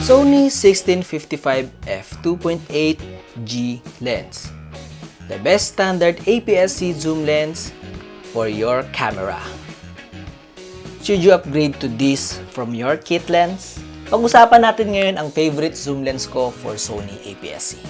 Sony 1655 f2.8G lens. The best standard APS-C zoom lens for your camera. Should you upgrade to this from your kit lens? Pag-usapan natin ngayon ang favorite zoom lens ko for Sony APS-C.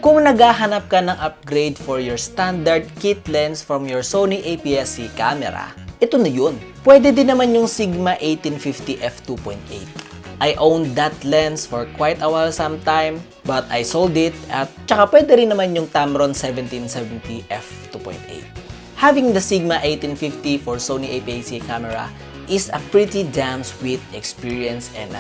Kung naghahanap ka ng upgrade for your standard kit lens from your Sony APS-C camera, ito na yun. Pwede din naman yung Sigma 1850 f2.8. I owned that lens for quite a while sometime, but I sold it at tsaka pwede rin naman yung Tamron 1770 f2.8. Having the Sigma 1850 for Sony APS-C camera is a pretty damn sweet experience and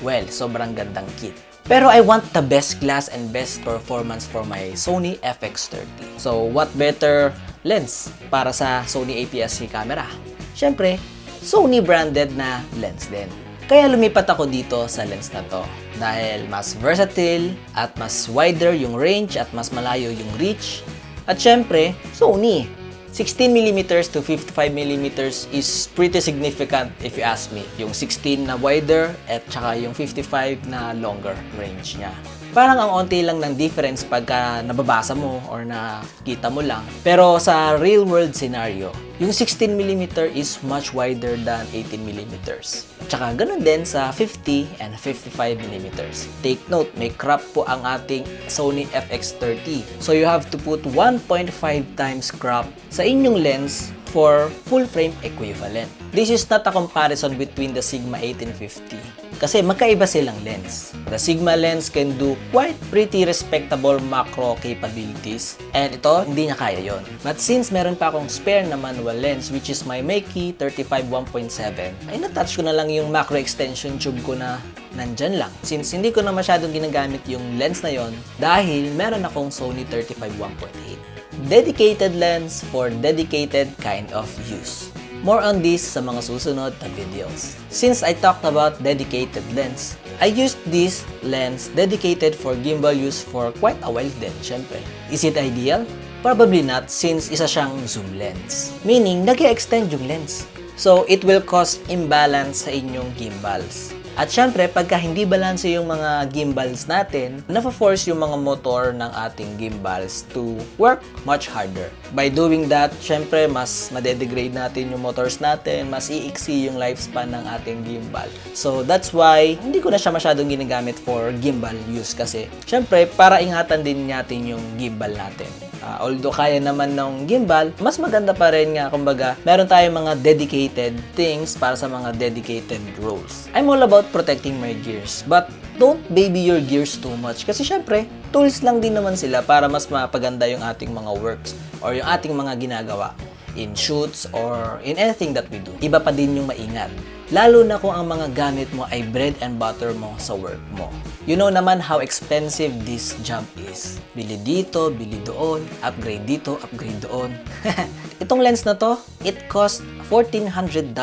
well, sobrang gandang kit. Pero I want the best glass and best performance for my Sony FX30. So what better lens para sa Sony APS-C camera? Syempre, Sony branded na lens din. Kaya lumipat ako dito sa lens na to dahil mas versatile at mas wider yung range at mas malayo yung reach. At syempre, Sony. 16mm to 55mm is pretty significant if you ask me. Yung 16 na wider at saka yung 55 na longer range niya. Parang ang onti lang ng difference pagka nababasa mo or nakita mo lang. Pero sa real world scenario, yung 16mm is much wider than 18mm. Tsaka ganun din sa 50 and 55mm. Take note, may crop po ang ating Sony FX30. So you have to put 1.5 times crop sa inyong lens for full frame equivalent. This is not a comparison between the Sigma 1850 kasi magkaiba silang lens. The Sigma lens can do quite pretty respectable macro capabilities and ito, hindi niya kaya yon. But since meron pa akong spare na manual lens which is my Meiki 35 1.7, ay natouch ko na lang yung macro extension tube ko na nandyan lang. Since hindi ko na masyadong ginagamit yung lens na yon dahil meron akong Sony 35 1.8. Dedicated lens for dedicated kind of use. More on this sa mga susunod na videos. Since I talked about dedicated lens, I used this lens dedicated for gimbal use for quite a while din, syempre. Is it ideal? Probably not since isa siyang zoom lens. Meaning, nag-extend yung lens. So, it will cause imbalance sa inyong gimbals. At syempre, pagka hindi balanse yung mga gimbals natin, na-force yung mga motor ng ating gimbals to work much harder. By doing that, syempre, mas madedegrade natin yung motors natin, mas iiksi yung lifespan ng ating gimbal. So, that's why, hindi ko na siya masyadong ginagamit for gimbal use kasi, syempre, para ingatan din natin yung gimbal natin. Although kaya naman ng gimbal, mas maganda pa rin nga, kumbaga, meron tayong mga dedicated things para sa mga dedicated roles. I'm all about protecting my gears, but don't baby your gears too much kasi syempre, tools lang din naman sila para mas mapaganda yung ating mga works or yung ating mga ginagawa in shoots or in anything that we do. Iba pa din yung maingat. Lalo na kung ang mga gamit mo ay bread and butter mo sa work mo. You know naman how expensive this job is. Bili dito, bili doon, upgrade dito, upgrade doon. Itong lens na to, it cost $1,400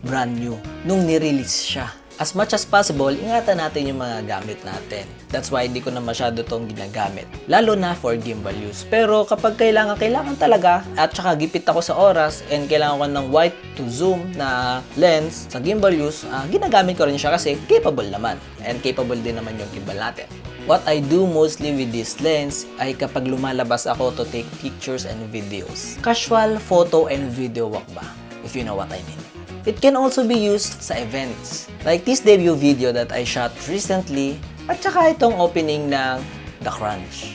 brand new nung nirelease siya. As much as possible, ingatan natin yung mga gamit natin. That's why hindi ko na masyado tong ginagamit. Lalo na for gimbal use. Pero kapag kailangan talaga, at saka gipit ako sa oras, and kailangan ko ng wide to zoom na lens sa gimbal use, ginagamit ko rin siya kasi capable naman. And capable din naman yung gimbal natin. What I do mostly with this lens ay kapag lumalabas ako to take pictures and videos. Casual photo and video walk ba? If you know what I mean. It can also be used sa events. Like this debut video that I shot recently at saka itong opening ng The Crunch.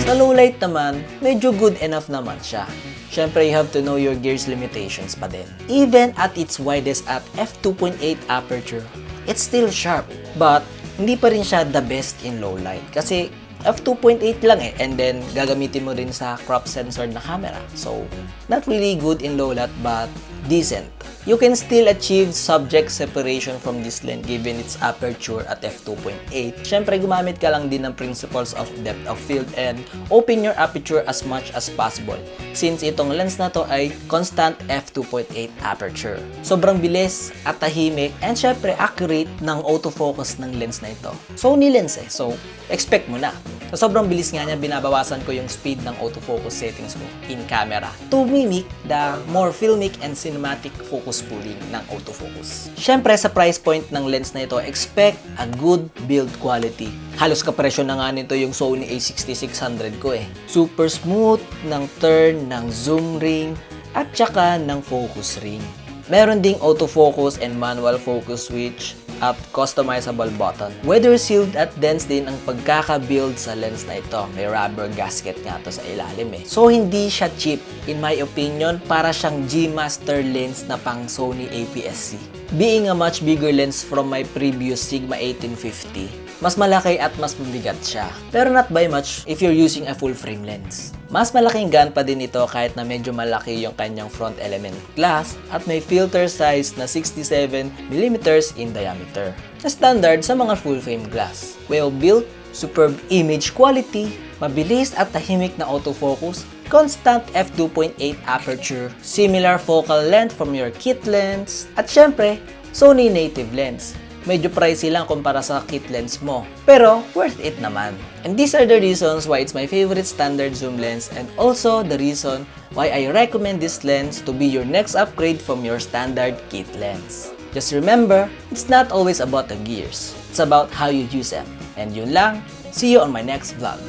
Sa low light naman, medyo good enough naman siya. Syempre, you have to know your gear's limitations pa din. Even at its widest at f2.8 aperture, it's still sharp. But, hindi pa rin siya the best in low light. Kasi, f2.8 lang and then gagamitin mo rin sa crop sensor na camera. So, not really good in low light but decent. You can still achieve subject separation from this lens given its aperture at f2.8. Syempre, gumamit ka lang din ng principles of depth of field and open your aperture as much as possible. Since itong lens na to ay constant f2.8 aperture. Sobrang bilis at tahimik and syempre accurate ng autofocus ng lens na ito. Sony lens so expect mo na. Sa sobrang bilis nga niya, binabawasan ko yung speed ng autofocus settings ko in camera to mimic the more filmic and cinematic focus pulling ng autofocus. Syempre, sa price point ng lens na ito, expect a good build quality. Halos kapresyo na nga nito yung Sony a6600 ko eh. Super smooth ng turn, ng zoom ring, at saka ng focus ring. Meron ding autofocus and manual focus switch at customizable button. Weather sealed at dense din ang pagkaka-build sa lens na ito. May rubber gasket nga to sa ilalim eh. So hindi siya cheap. In my opinion, para siyang G-Master lens na pang Sony APS-C. Being a much bigger lens from my previous Sigma 1850, mas malaki at mas mabigat siya. Pero not by much if you're using a full frame lens. Mas malaking gun pa din ito kahit na medyo malaki yung kanyang front element glass at may filter size na 67mm in diameter. Na standard sa mga full frame glass. Well built, superb image quality, mabilis at tahimik na autofocus, constant f2.8 aperture, similar focal length from your kit lens, at syempre, Sony native lens. Medyo pricey lang kumpara sa kit lens mo, pero worth it naman. And these are the reasons why it's my favorite standard zoom lens and also the reason why I recommend this lens to be your next upgrade from your standard kit lens. Just remember, it's not always about the gears. It's about how you use them. And yun lang, see you on my next vlog.